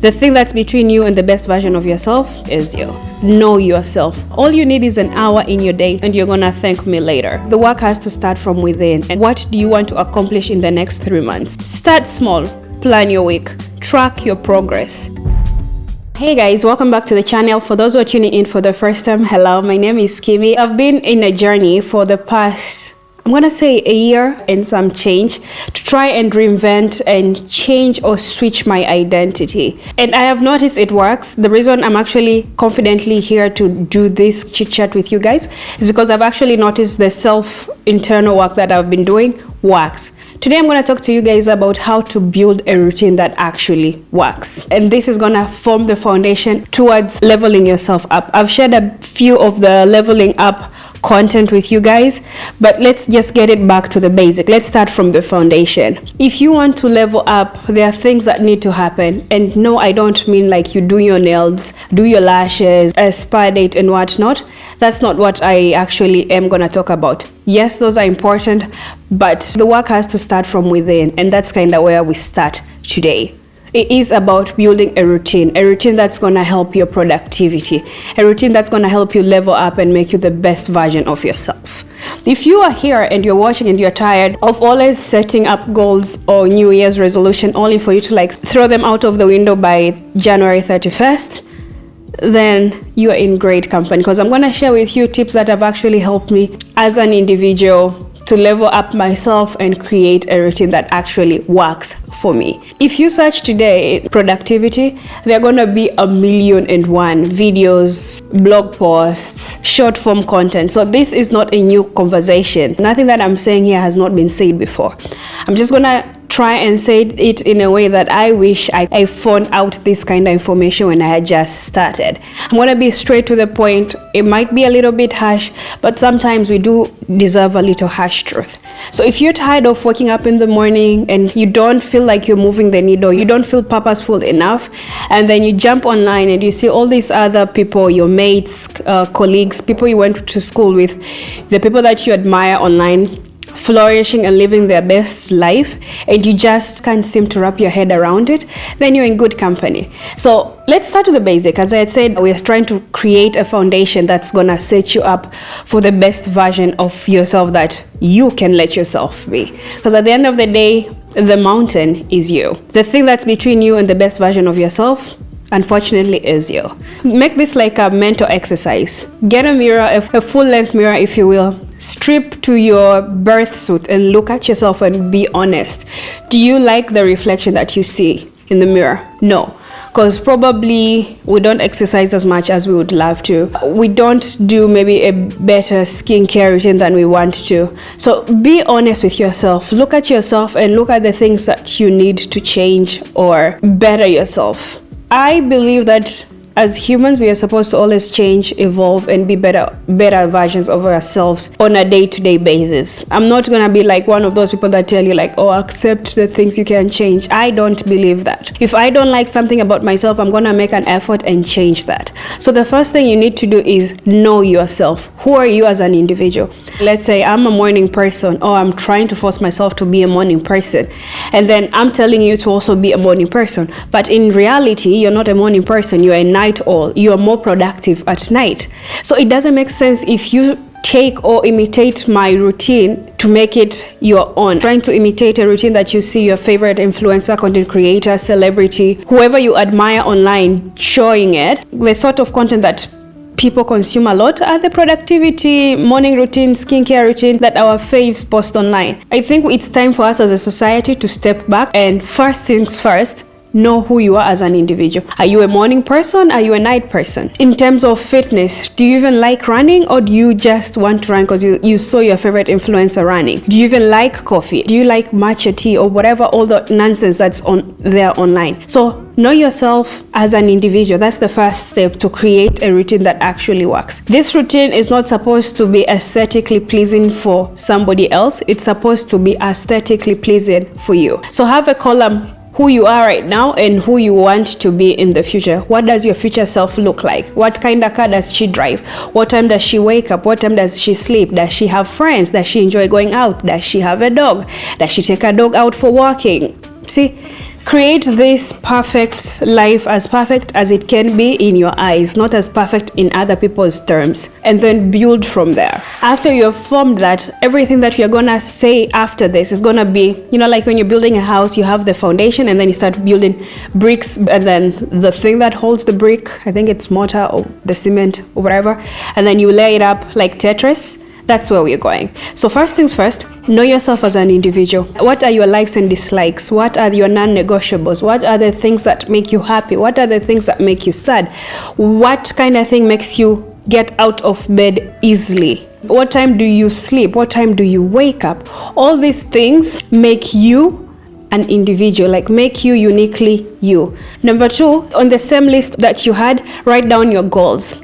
The thing that's between you and the best version of yourself is you. Know yourself. All you need is an hour in your day and you're gonna thank me later. The work has to start from within. And what do you want to accomplish in the next 3 months? Start small, plan your week, track your progress. Hey guys, welcome back to the channel. For those who are tuning in for the first time, hello, my name is Kimi. I've been in a journey for the past, I'm gonna say a year and some change to try and reinvent and change or switch my identity. And I have noticed it works. The reason I'm actually confidently here to do this chit chat with you guys is because I've actually noticed the internal work that I've been doing works. Today I'm going to talk to you guys about how to build a routine that actually works. And this is going to form the foundation towards leveling yourself up. I've shared a few of the leveling up content with you guys, but let's just get it back to the basic. Let's start from the foundation. If you want to level up, there are things that need to happen. And no, I don't mean like you do your nails, do your lashes, a spa date and whatnot. That's not what I actually am going to talk about. Yes, those are important, but the work has to start from within, and that's kind of where we start today. It is about building a routine that's going to help your productivity, a routine that's going to help you level up and make you the best version of yourself. If you are here and you're watching and you're tired of always setting up goals or New Year's resolution only for you to like throw them out of the window by January 31st, then you are in great company, because I'm going to share with you tips that have actually helped me as an individual to level up myself and create a routine that actually works for me. If you search today productivity, there are going to be 1,000,001 videos, blog posts, short form content. So this is not a new conversation. Nothing that I'm saying here has not been said before. I'm just going to try and say it in a way that I wish I found out this kind of information when I had just started. I'm going to be straight to the point. It might be a little bit harsh, but sometimes we do deserve a little harsh truth. So if you're tired of waking up in the morning and you don't feel like you're moving the needle, you don't feel purposeful enough, and then you jump online and you see all these other people, your mates, colleagues, people you went to school with, the people that you admire online, flourishing and living their best life, and you just can't seem to wrap your head around it, then you're in good company. So let's start with the basic. As I had said, we're trying to create a foundation that's gonna set you up for the best version of yourself that you can let yourself be. Because at the end of the day, the mountain is you. The thing that's between you and the best version of yourself, unfortunately, is you. Make this like a mental exercise. Get a mirror, a full-length mirror if you will. Strip to your birth suit and look at yourself and be honest. Do you like the reflection that you see in the mirror? No, because probably we don't exercise as much as we would love to. We don't do maybe a better skincare routine than we want to. So be honest with yourself. Look at yourself and look at the things that you need to change or better yourself. I believe that as humans, we are supposed to always change, evolve, and be better versions of ourselves on a day-to-day basis. I'm not going to be like one of those people that tell you like, oh, accept the things you can change. I don't believe that. If I don't like something about myself, I'm going to make an effort and change that. So the first thing you need to do is know yourself. Who are you as an individual? Let's say I'm a morning person, or I'm trying to force myself to be a morning person. And then I'm telling you to also be a morning person. But in reality, you're not a morning person. You're a night owl. You are more productive at night. So it doesn't make sense if you take or imitate my routine to make it your own. Trying to imitate a routine that you see your favorite influencer, content creator, celebrity, whoever you admire online showing it. The sort of content that people consume a lot are the productivity, morning routine, skincare routine that our faves post online. I think it's time for us as a society to step back and first things first, know who you are as an individual. Are you a morning person? Are you a night person? In terms of fitness, do you even like running, or do you just want to run because you saw your favorite influencer running? Do you even like coffee? Do you like matcha tea or whatever, all the nonsense that's on there online? So know yourself as an individual. That's the first step to create a routine that actually works. This routine is not supposed to be aesthetically pleasing for somebody else. It's supposed to be aesthetically pleasing for you. So have a column who you are right now and who you want to be in the future. What does your future self look like? What kind of car does she drive? What time does she wake up? What time does she sleep? Does she have friends? Does she enjoy going out? Does she have a dog? Does she take a dog out for walking? See, Create this perfect life, as perfect as it can be in your eyes, not as perfect in other people's terms, and then build from there. After you have formed that, everything that you're gonna say after this is gonna be, like when you're building a house, you have the foundation and then you start building bricks, and then the thing that holds the brick, I think it's mortar or the cement or whatever, and then you lay it up like Tetris. That's where we're going. So first things first, know yourself as an individual. What are your likes and dislikes? What are your non-negotiables? What are the things that make you happy? What are the things that make you sad? What kind of thing makes you get out of bed easily? What time do you sleep? What time do you wake up? All these things make you an individual, like make you uniquely you. Number 2, on the same list that you had, write down your goals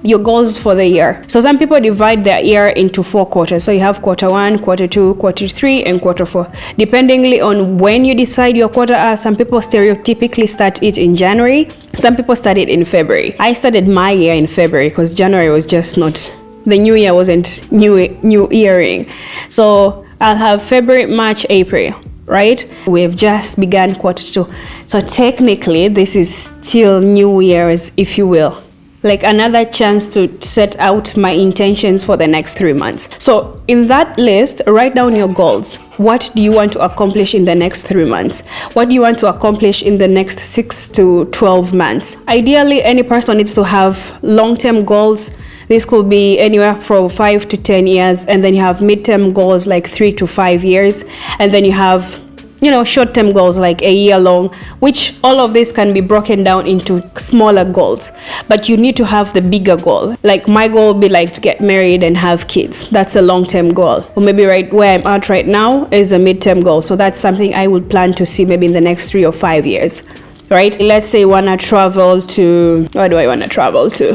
for the year. So some people divide their year into 4 quarters. So you have quarter 1, quarter 2, quarter 3, and quarter 4. Depending on when you decide your quarter are, some people stereotypically start it in January. Some people start it in February. I started my year in February because January was just not, the new year wasn't new earring. So I'll have February, March, April. Right? We've just begun quarter 2. So technically, this is still New Year's, if you will. Like another chance to set out my intentions for the next 3 months. So in that list, write down your goals. What do you want to accomplish in the next 3 months? What do you want to accomplish in the next 6 to 12 months? Ideally, any person needs to have long-term goals. This could be anywhere from 5 to 10 years, and then you have midterm goals like 3 to 5 years, and then you have short-term goals like a year long, which all of this can be broken down into smaller goals, but you need to have the bigger goal. Like my goal would be like to get married and have kids. That's a long-term goal. Or maybe right where I'm at right now is a midterm goal. So that's something I would plan to see maybe in the next 3 or 5 years, right? Let's say I want to travel to, where do I want to travel to?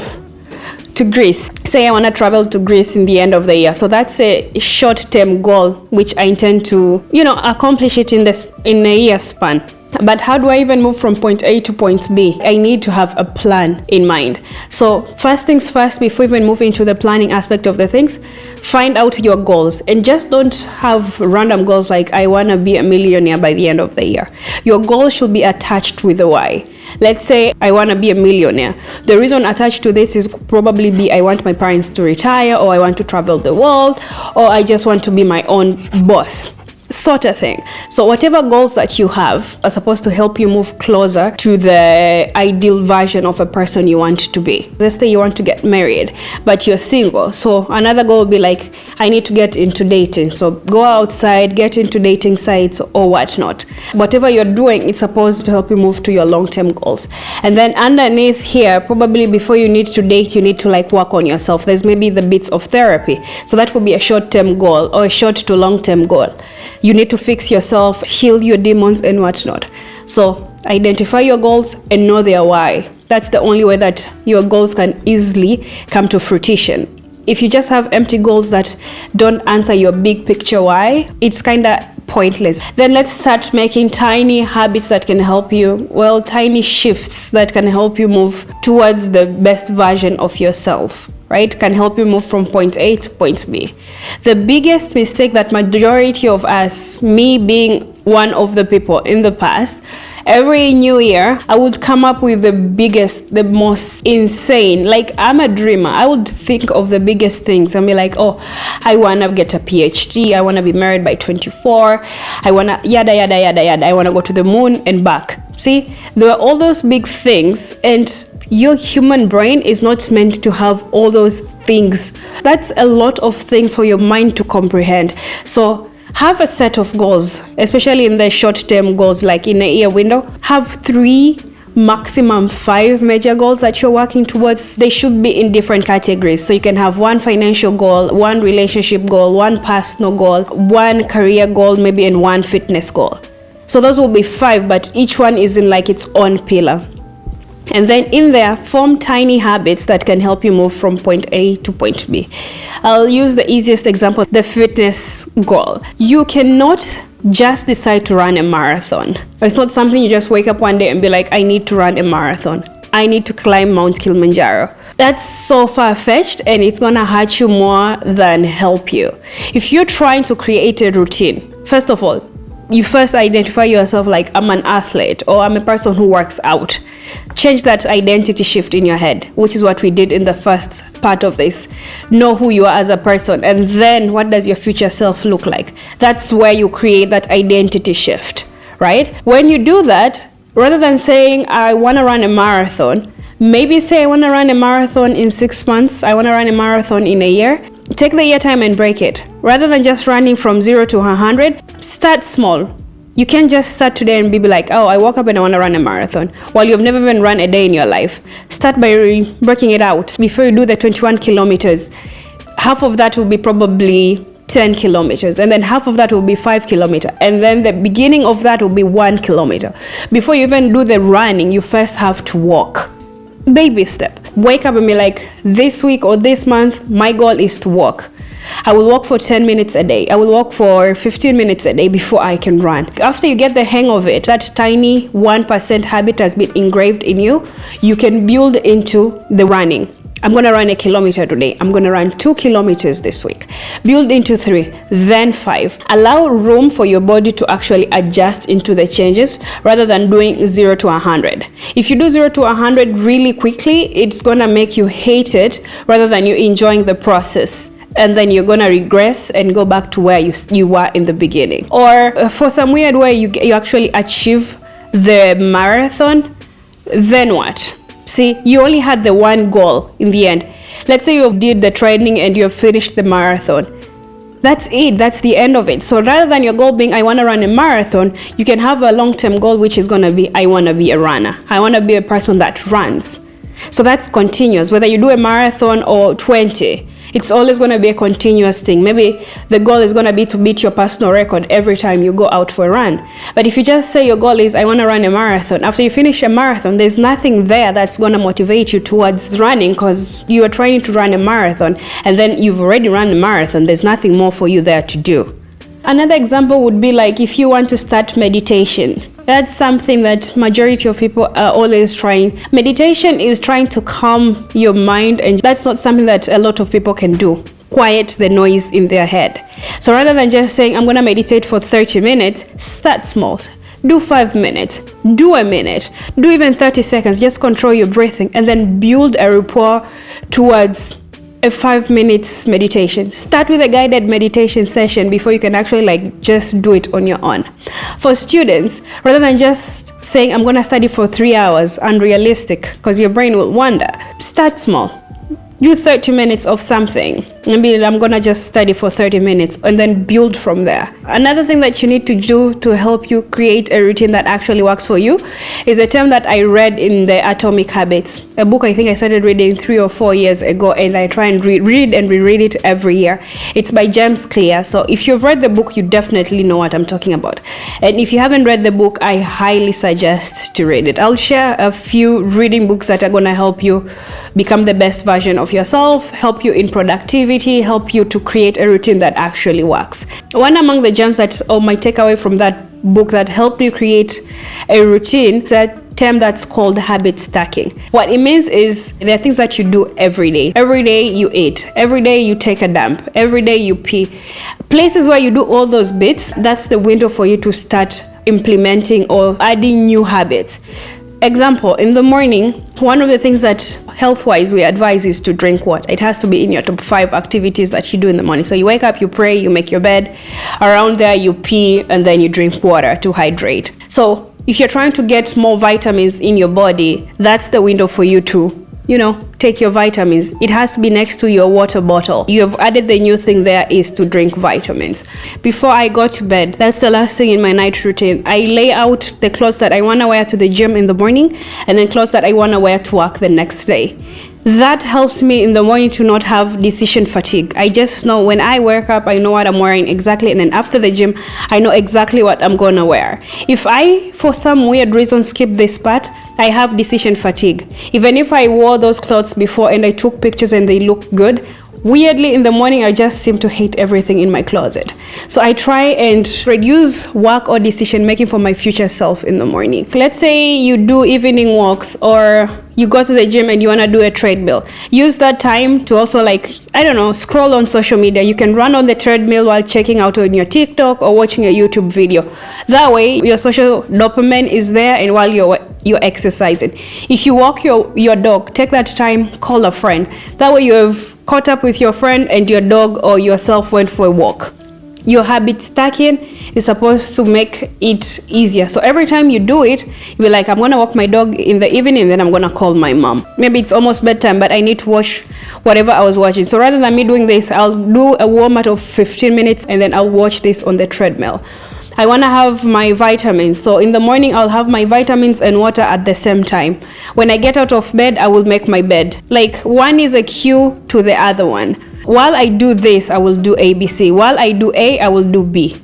To Greece. Say I want to travel to Greece in the end of the year. So that's a short-term goal, which I intend to, accomplish it in a year span. But how do I even move from point A to point B? I need to have a plan in mind. So first things first, before even moving into the planning aspect of the things, find out your goals, and just don't have random goals like I want to be a millionaire by the end of the year. Your goal should be attached with the why. Let's say I want to be a millionaire. The reason attached to this is probably be I want my parents to retire, or I want to travel the world, or I just want to be my own boss, sort of thing. So whatever goals that you have are supposed to help you move closer to the ideal version of a person you want to be. Let's say you want to get married, but you're single. So another goal would be like, I need to get into dating. So go outside, get into dating sites or whatnot. Whatever you're doing, it's supposed to help you move to your long-term goals. And then underneath here, probably before you need to date, you need to work on yourself. There's maybe the bits of therapy. So that could be a short-term goal or a short to long-term goal. You need to fix yourself, heal your demons and whatnot. So identify your goals and know their why. That's the only way that your goals can easily come to fruition. If you just have empty goals that don't answer your big picture why, it's kind of pointless. Then let's start making tiny habits that can help you, tiny shifts that can help you move towards the best version of yourself. Right? Can help you move from point A to point B. The biggest mistake that majority of us, me being one of the people in the past, every new year, I would come up with the most insane, I'm a dreamer. I would think of the biggest things and be like, I want to get a PhD. I want to be married by 24. I want to yada, yada, yada, yada. I want to go to the moon and back. See, there are all those big things, and your human brain is not meant to have all those things. That's a lot of things for your mind to comprehend. So have a set of goals, especially in the short-term goals, like in a year window. Have 3, maximum 5 major goals that you're working towards. They should be in different categories. So you can have 1 financial goal, 1 relationship goal, 1 personal goal, 1 career goal, maybe, and 1 fitness goal. So those will be 5, but each one is in its own pillar. And then in there, form tiny habits that can help you move from point A to point B. I'll use the easiest example, the fitness goal. You cannot just decide to run a marathon. It's not something you just wake up one day and be like, I need to run a marathon. I need to climb Mount Kilimanjaro. That's so far-fetched, and it's gonna hurt you more than help you. If you're trying to create a routine, first of all, you first identify yourself like, I'm an athlete, or I'm a person who works out. Change that identity shift in your head, which is what we did in the first part of this. Know who you are as a person, and then what does your future self look like? That's where you create that identity shift, right? When you do that, rather than saying, I want to run a marathon, maybe say, I want to run a marathon in 6 months, I want to run a marathon in a year. Take the year time and break it. Rather than just running from 0 to 100, start small. You can't just start today and be like, oh, I woke up and I want to run a marathon, while you've never even run a day in your life. Start by breaking it out. Before you do the 21 kilometers, half of that will be probably 10 kilometers, and then half of that will be 5 kilometers, and then the beginning of that will be 1 kilometer. Before you even do the running, you first have to walk. Baby step. Wake up and be like, this week or this month, my goal is to walk. I will walk for 10 minutes a day. I will walk for 15 minutes a day before I can run. After you get the hang of it, that tiny 1% habit has been engraved in you, you can build into the running. I'm going to run 1 kilometer today. I'm going to run 2 kilometers this week. Build into 3, then 5. Allow room for your body to actually adjust into the changes rather than doing 0 to 100. If you do 0 to 100 really quickly, it's going to make you hate it rather than you enjoying the process. And then you're going to regress and go back to where you were in the beginning. Or for some weird way you actually achieve the marathon, then what? See, you only had the one goal in the end. Let's say you did the training and you have finished the marathon. That's it. That's the end of it. So rather than your goal being, I want to run a marathon, you can have a long-term goal, which is going to be, I want to be a runner. I want to be a person that runs. So that's continuous. Whether you do a marathon or 20, it's always going to be a continuous thing. Maybe the goal is going to be to beat your personal record every time you go out for a run. But if you just say your goal is, I want to run a marathon, after you finish a marathon, there's nothing there that's going to motivate you towards running, because you are trying to run a marathon and then you've already run a marathon. There's nothing more for you there to do. Another example would be like if you want to start meditation. That's something that majority of people are always trying. Meditation is trying to calm your mind, and that's not something that a lot of people can do. Quiet the noise in their head. So rather than just saying, I'm going to meditate for 30 minutes, start small. Do 5 minutes, do a minute, do even 30 seconds. Just control your breathing and then build a rapport towards a 5 minutes meditation. Start with a guided meditation session before you can actually just do it on your own. For students, rather than just saying, I'm going to study for 3 hours, unrealistic, because your brain will wander. Start small. Do 30 minutes of something. Maybe I'm going to just study for 30 minutes and then build from there. Another thing that you need to do to help you create a routine that actually works for you is a term that I read in the Atomic Habits, a book I think I started reading 3 or 4 years ago, and I try and read and reread it every year. It's by James Clear. So if you've read the book, you definitely know what I'm talking about. And if you haven't read the book, I highly suggest to read it. I'll share a few reading books that are going to help you become the best version of yourself, help you in productivity, help you to create a routine that actually works. One among the gems my takeaway from that book that helped me create a routine is a term that's called habit stacking. What it means is there are things that you do every day. Every day you eat, every day you take a dump, every day you pee. Places where you do all those bits, that's the window for you to start implementing or adding new habits. Example, in the morning, one of the things that health-wise we advise is to drink water. It has to be in your top 5 activities that you do in the morning. So you wake up, you pray, you make your bed. Around there, you pee, and then you drink water to hydrate. So if you're trying to get more vitamins in your body, that's the window for you to, take your vitamins. It has to be next to your water bottle. You have added the new thing there is to drink vitamins. Before I go to bed, that's the last thing in my night routine. I lay out the clothes that I want to wear to the gym in the morning, and then clothes that I want to wear to work the next day. That helps me in the morning to not have decision fatigue. I just know when I wake up, I know what I'm wearing exactly, and then after the gym, I know exactly what I'm gonna wear. If I, for some weird reason, skip this part, I have decision fatigue. Even if I wore those clothes before and I took pictures and they look good, Weirdly, in the morning, I just seem to hate everything in my closet. So I try and reduce work or decision making for my future self in the morning. Let's say you do evening walks, or you go to the gym and you want to do a treadmill. Use that time to also, like, I don't know, scroll on social media. You can run on the treadmill while checking out on your TikTok or watching a YouTube video. That way, your social dopamine is there, and while you're exercising. If you walk your dog, take that time, call a friend. That way you have caught up with your friend and your dog or yourself went for a walk. Your habit stacking is supposed to make it easier. So every time you do it, you'll be like, I'm going to walk my dog in the evening, then I'm going to call my mom. Maybe it's almost bedtime, but I need to watch whatever I was watching. So rather than me doing this, I'll do a warm-up of 15 minutes and then I'll watch this on the treadmill. I want to have my vitamins. So in the morning, I'll have my vitamins and water at the same time. When I get out of bed, I will make my bed. Like, one is a cue to the other one. While I do this, I will do ABC. While I do A, I will do B.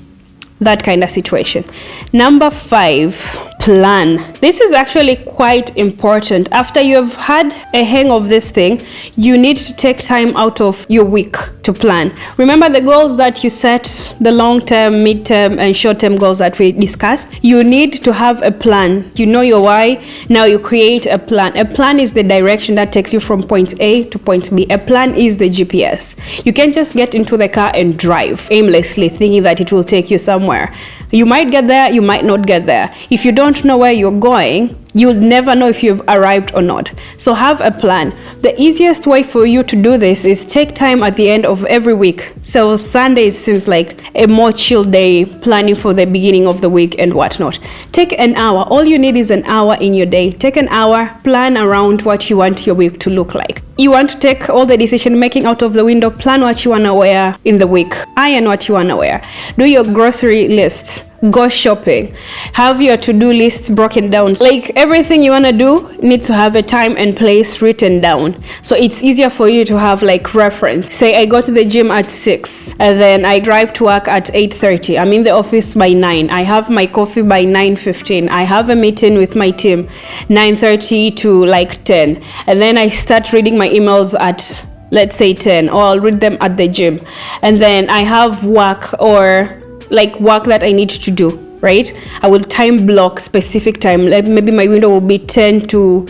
That kind of situation. Number 5, plan. This is actually quite important. After you have had a hang of this thing, you need to take time out of your week to plan. Remember the goals that you set, the long-term, mid-term, and short-term goals that we discussed? You need to have a plan. You know your why. Now you create a plan. A plan is the direction that takes you from point A to point B. A plan is the GPS. You can't just get into the car and drive aimlessly thinking that it will take you somewhere. You might get there, you might not get there. If you don't know where you're going, you'll never know if you've arrived or not. So have a plan. The easiest way for you to do this is take time at the end of every week. So Sunday seems like a more chill day, planning for the beginning of the week and whatnot. Take an hour. All you need is an hour in your day. Take an hour, plan around what you want your week to look like. You want to take all the decision making out of the window, plan what you want to wear in the week, iron what you want to wear, do your grocery lists, go shopping, have your to-do lists broken down. Like, everything you want to do needs to have a time and place written down, so it's easier for you to have like reference. Say I go to the gym at 6 and then I drive to work at 8:30. I'm in the office by 9. I have my coffee by 9:15. I have a meeting with my team 9:30 to like 10, and then I start reading my emails at, let's say, 10, or I'll read them at the gym, and then I have work or like work that I need to do, right? I will time block specific time. Like maybe my window will be 10 to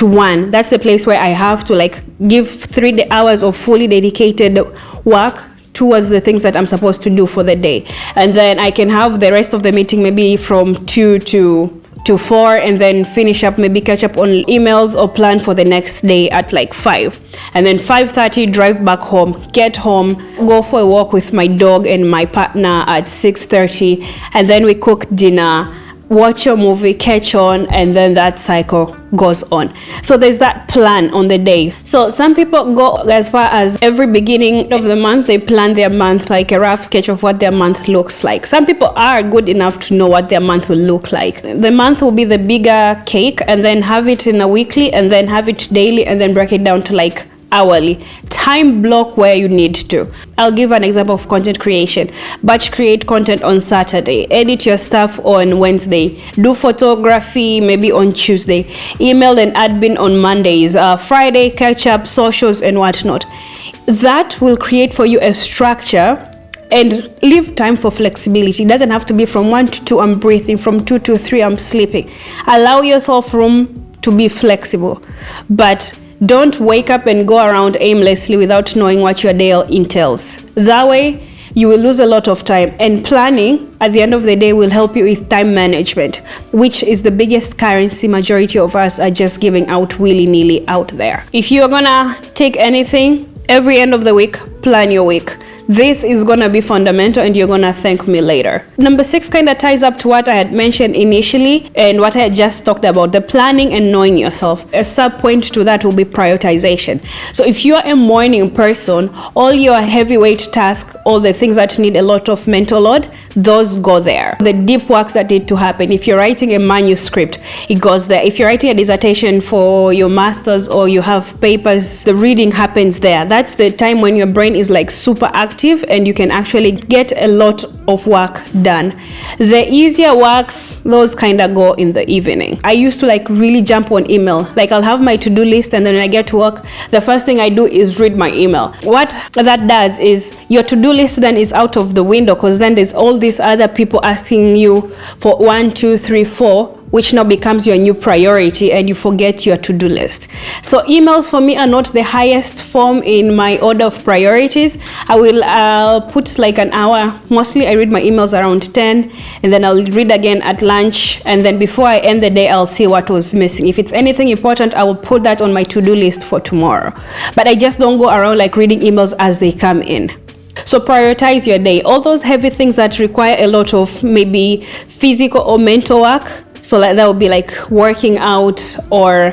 1. That's the place where I have to like give 3 hours of fully dedicated work towards the things that I'm supposed to do for the day. And then I can have the rest of the meeting maybe from 2 to 4, and then finish up, maybe catch up on emails or plan for the next day at like 5. And then 5:30, drive back home, get home, go for a walk with my dog and my partner at 6:30, and then we cook dinner, watch a movie, catch on, and then that cycle goes on. So there's that plan on the day. So some people go as far as every beginning of the month, they plan their month, like a rough sketch of what their month looks like. Some people are good enough to know what their month will look like. The month will be the bigger cake, and then have it in a weekly, and then have it daily, and then break it down to like hourly. Time block where you need to. I'll give an example of content creation. Batch create content on Saturday, edit your stuff on Wednesday, do photography maybe on Tuesday, email and admin on Mondays, Friday catch up, socials and whatnot. That will create for you a structure and leave time for flexibility. It doesn't have to be from 1 to 2 I'm breathing, from 2 to 3 I'm sleeping. Allow yourself room to be flexible, but don't wake up and go around aimlessly without knowing what your day entails. That way, you will lose a lot of time. And planning, at the end of the day, will help you with time management, which is the biggest currency majority of us are just giving out willy-nilly out there. If you're gonna take anything, every end of the week, plan your week. This is gonna be fundamental, and you're gonna thank me later. Number 6 kind of ties up to what I had mentioned initially and what I had just talked about, the planning and knowing yourself. A sub point to that will be prioritization. So if you're a morning person, all your heavyweight tasks, all the things that need a lot of mental load, those go there. The deep works that need to happen. If you're writing a manuscript, it goes there. If you're writing a dissertation for your master's or you have papers, the reading happens there. That's the time when your brain is like super active active and you can actually get a lot of work done. The easier works, those kind of go in the evening. I used to like really jump on email. Like I'll have my to-do list, and then when I get to work, the first thing I do is read my email. What that does is your to-do list then is out of the window, because then there's all these other people asking you for 1, 2, 3, 4, which now becomes your new priority, and you forget your to-do list. So emails for me are not the highest form in my order of priorities. I will put like an hour. Mostly I read my emails around 10, and then I'll read again at lunch, and then before I end the day, I'll see what was missing. If it's anything important, I will put that on my to-do list for tomorrow. But I just don't go around like reading emails as they come in. So prioritize your day. All those heavy things that require a lot of maybe physical or mental work, so like that would be like working out or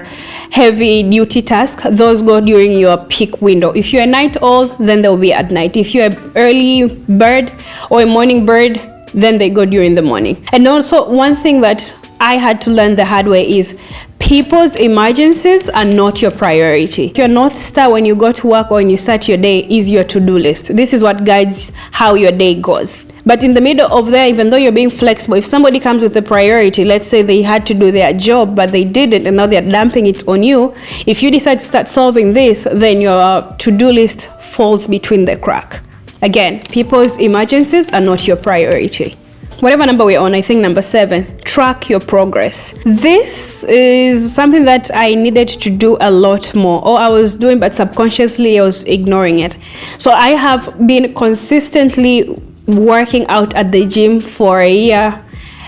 heavy duty tasks, those go during your peak window. If you're a night owl, then they'll be at night. If you're an early bird or a morning bird, then they go during the morning. And also one thing that I had to learn the hard way is people's emergencies are not your priority. Your North Star when you go to work or when you start your day is your to-do list. This is what guides how your day goes. But in the middle of there, even though you're being flexible, if somebody comes with a priority, let's say they had to do their job, but they didn't, and now they're dumping it on you. If you decide to start solving this, then your to-do list falls between the crack. Again, people's emergencies are not your priority. Whatever number we're on, I think number 7, track your progress. This is something that I needed to do a lot more, or I was doing, but subconsciously I was ignoring it. So I have been consistently working out at the gym for a year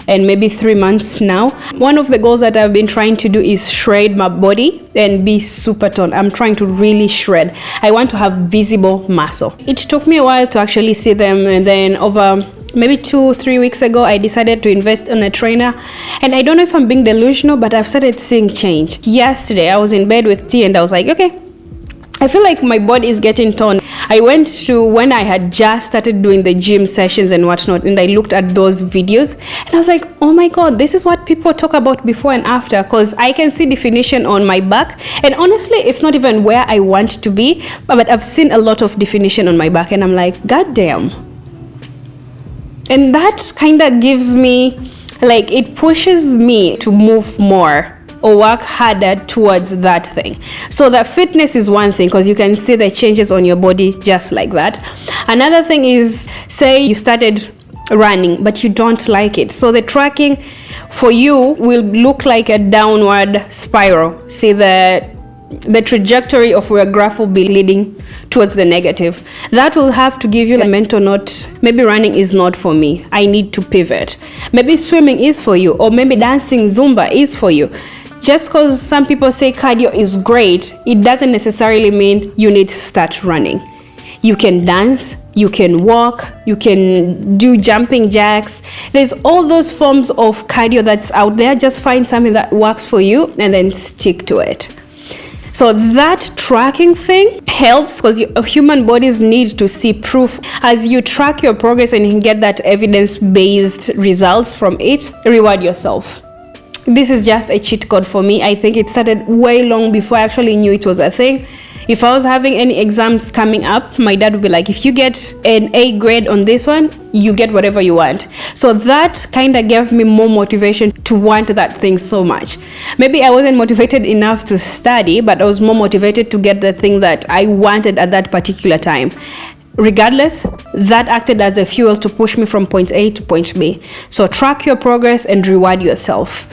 and maybe 3 months now. One of the goals that I've been trying to do is shred my body and be super toned. I'm trying to really shred. I want to have visible muscle. It took me a while to actually see them, and then over maybe 2-3 weeks ago, I decided to invest in a trainer. And I don't know if I'm being delusional, but I've started seeing change. Yesterday, I was in bed with tea and I was like, okay, I feel like my body is getting toned. I went to when I had just started doing the gym sessions and whatnot, and I looked at those videos and I was like, oh my God, this is what people talk about before and after, because I can see definition on my back. And honestly, it's not even where I want to be, but I've seen a lot of definition on my back and I'm like, God damn. And that kind of gives me, like, it pushes me to move more or work harder towards that thing. So that fitness is one thing, because you can see the changes on your body just like that. Another thing is, say you started running but you don't like it, so the tracking for you will look like a downward spiral. See the trajectory of where graph will be leading towards the negative. That will have to give you a mental note. Maybe running is not for me, I need to pivot. Maybe swimming is for you, or maybe dancing Zumba is for you. Just because some people say cardio is great, it doesn't necessarily mean you need to start running. You can dance, you can walk, you can do jumping jacks. There's all those forms of cardio that's out there. Just find something that works for you and then stick to it. So that tracking thing helps, because human bodies need to see proof. As you track your progress and you can get that evidence-based results from it, reward yourself. This is just a cheat code for me. I think it started way long before I actually knew it was a thing. If I was having any exams coming up, my dad would be like, if you get an A grade on this one, you get whatever you want. So that kind of gave me more motivation to want that thing so much. Maybe I wasn't motivated enough to study, but I was more motivated to get the thing that I wanted at that particular time. Regardless, that acted as a fuel to push me from point A to point B. So track your progress and reward yourself.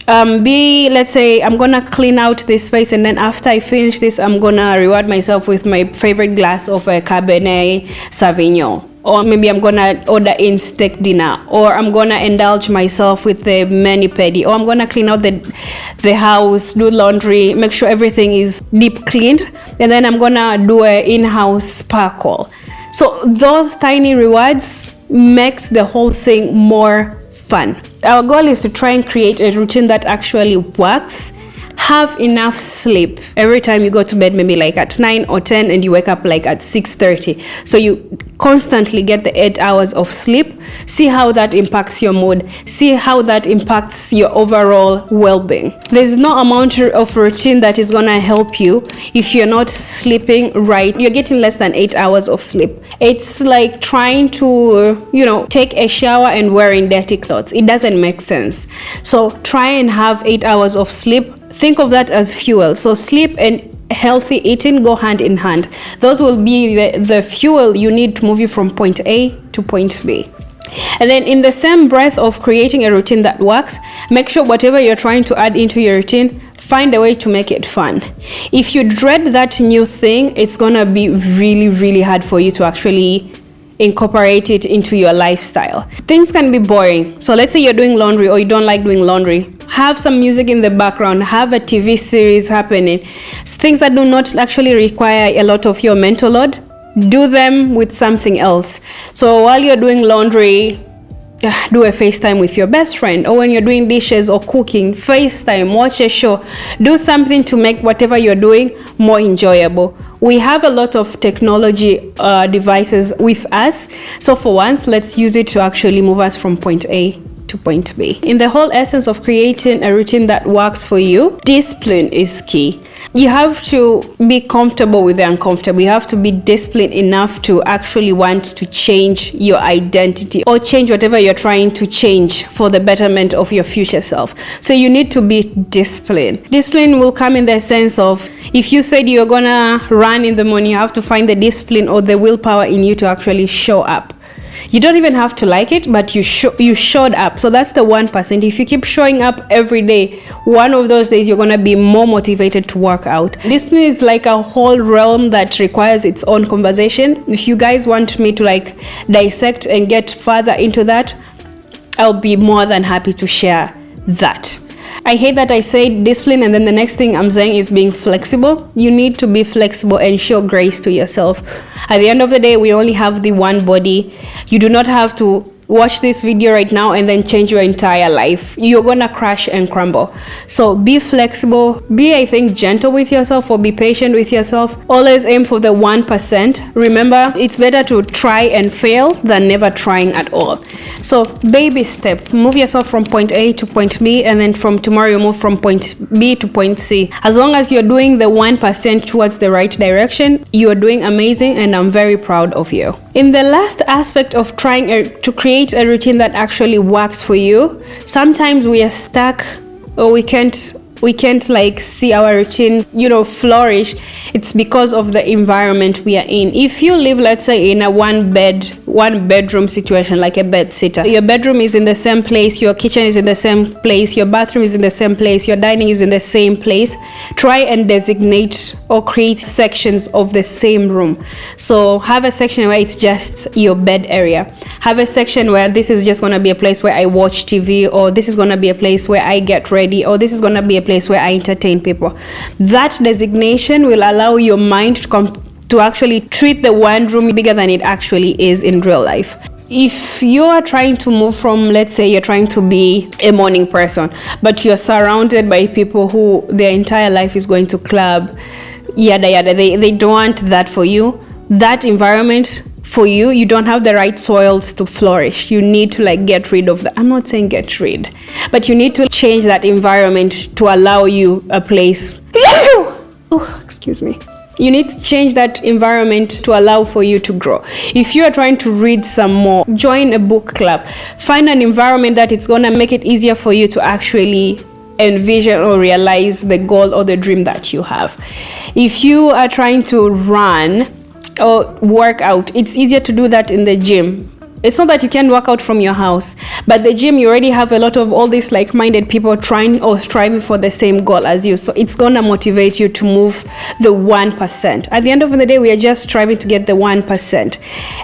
Let's say I'm gonna clean out this space, and then after I finish this, I'm gonna reward myself with my favorite glass of a Cabernet Sauvignon. Or maybe I'm gonna order in steak dinner, or I'm gonna indulge myself with a mani-pedi, or I'm gonna clean out the house, do laundry, make sure everything is deep cleaned, and then I'm gonna do an in-house spa call. So those tiny rewards makes the whole thing more fun. Our goal is to try and create a routine that actually works have enough sleep every time you go to bed, maybe like at 9 or 10, and you wake up like at 6:30. So you constantly get the 8 hours of sleep. See how that impacts your mood. See how that impacts your overall well-being. There's no amount of routine that is gonna help you if you're not sleeping right. You're getting less than 8 hours of sleep. It's like trying to, take a shower and wearing dirty clothes. It doesn't make sense. So try and have 8 hours of sleep. Think of that as fuel. So sleep and healthy eating go hand in hand. Those will be the fuel you need to move you from point A to point B. And then in the same breath of creating a routine that works, make sure whatever you're trying to add into your routine, find a way to make it fun. If you dread that new thing, it's gonna be really, really hard for you to actually incorporate it into your lifestyle. Things can be boring. So let's say you're doing laundry or you don't like doing laundry. Have some music in the background, have a TV series happening. Things that do not actually require a lot of your mental load, do them with something else. So while you're doing laundry, do a FaceTime with your best friend, or when you're doing dishes or cooking, FaceTime, watch a show, do something to make whatever you're doing more enjoyable. We have a lot of technology devices with us, so for once, let's use it to actually move us from point A to point B. In the whole essence of creating a routine that works for you, discipline is key. You have to be comfortable with the uncomfortable. You have to be disciplined enough to actually want to change your identity or change whatever you're trying to change for the betterment of your future self. So you need to be disciplined. Discipline will come in the sense of, if you said you're gonna run in the morning, you have to find the discipline or the willpower in you to actually show up. You don't even have to like it, but you showed up. So that's the 1%. If you keep showing up every day, one of those days you're going to be more motivated to work out. Discipline is like a whole realm that requires its own conversation. If you guys want me to dissect and get further into that, I'll be more than happy to share that. I hate that I say discipline and then the next thing I'm saying is being flexible. You need to be flexible and show grace to yourself. At the end of the day, we only have the one body. You do not have to watch this video right now and then change your entire life. You're gonna crash and crumble. So be flexible, be, I think, gentle with yourself, or be patient with yourself. Always aim for the 1%. Remember, it's better to try and fail than never trying at all. So baby step, move yourself from point A to point B, and then from tomorrow you move from point B to point C. As long as you're doing the 1% towards the right direction, you are doing amazing, and I'm very proud of you. In the last aspect of trying to create a routine that actually works for you, sometimes we are stuck, or we can't see our routine flourish. It's because of the environment we are in. If you live, let's say, in a one bedroom situation, like a bed sitter, your bedroom is in the same place, your kitchen is in the same place, your bathroom is in the same place, your dining is in the same place, try and designate or create sections of the same room. So have a section where it's just your bed area. Have a section where this is just going to be a place where I watch TV, or this is going to be a place where I get ready, or this is going to be a place where I entertain people. That designation will allow your mind to actually treat the one room bigger than it actually is in real life. If you are trying to move from, let's say you're trying to be a morning person, but you're surrounded by people who their entire life is going to club, yada yada, they don't want that for you. That environment for you, you don't have the right soils to flourish. You need to get rid of that. I'm not saying get rid, but you need to change that environment to allow you a place. Excuse me. You need to change that environment to allow for you to grow. If you are trying to read some more, join a book club. Find an environment that it's going to make it easier for you to actually envision or realize the goal or the dream that you have. If you are trying to run or work out, it's easier to do that in the gym. It's not that you can work out from your house, but the gym, you already have a lot of all these like-minded people trying or striving for the same goal as you. So it's gonna motivate you to move the 1%. At the end of the day, we are just striving to get the 1%.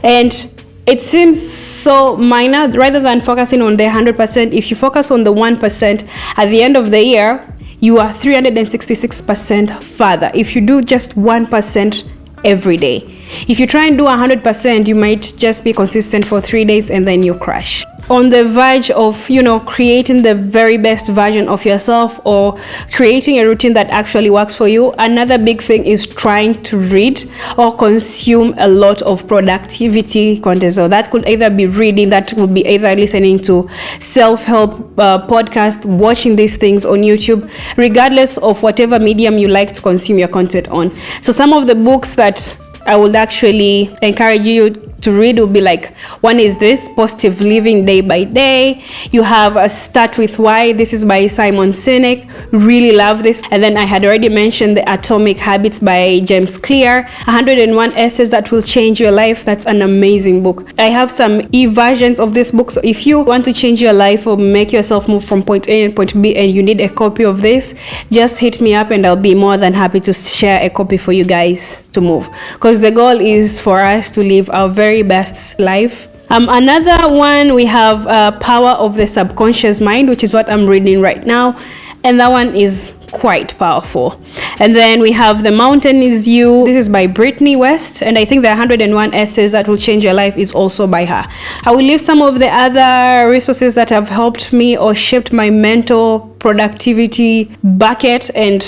And it seems so minor, rather than focusing on the 100%. If you focus on the 1%, at the end of the year, you are 366% further. If you do just 1% every day. If you try and do 100%, you might just be consistent for 3 days and then you crash. on the verge of, creating the very best version of yourself or creating a routine that actually works for you, another big thing is trying to read or consume a lot of productivity content. So that could either be reading, that would be either listening to self-help podcast, watching these things on YouTube, regardless of whatever medium you like to consume your content on. So some of the books that I would actually encourage you to read will be like, one is this, Positive Living Day by Day. You have a Start With Why. This is by Simon Sinek. Really love this. And then I had already mentioned The Atomic Habits by James Clear. 101 Essays That Will Change Your Life. That's an amazing book. I have some e-versions of this book. So if you want to change your life or make yourself move from point A and point B and you need a copy of this, just hit me up and I'll be more than happy to share a copy for you guys to move. Because the goal is for us to live our very best life. Another one, we have Power of the Subconscious Mind, which is what I'm reading right now, and that one is quite powerful. And then we have The Mountain Is You. This is by Brittany West, and I think the 101 Essays That Will Change Your Life is also by her. I will leave some of the other resources that have helped me or shaped my mental productivity bucket and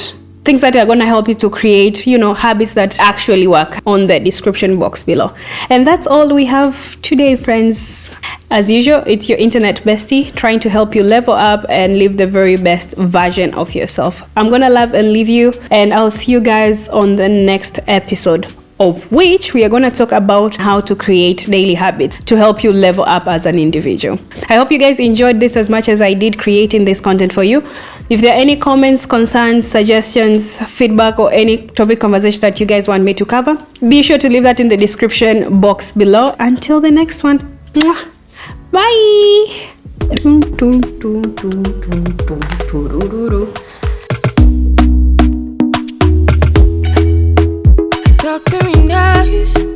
things that are going to help you to create, habits that actually work on the description box below. And that's all we have today, friends. As usual, it's your internet bestie trying to help you level up and live the very best version of yourself. I'm going to love and leave you, and I'll see you guys on the next episode, of which we are going to talk about how to create daily habits to help you level up as an individual. I hope you guys enjoyed this as much as I did creating this content for you. If there are any comments, concerns, suggestions, feedback, or any topic conversation that you guys want me to cover, be sure to leave that in the description box below. Until the next one, bye. Talk to me nice.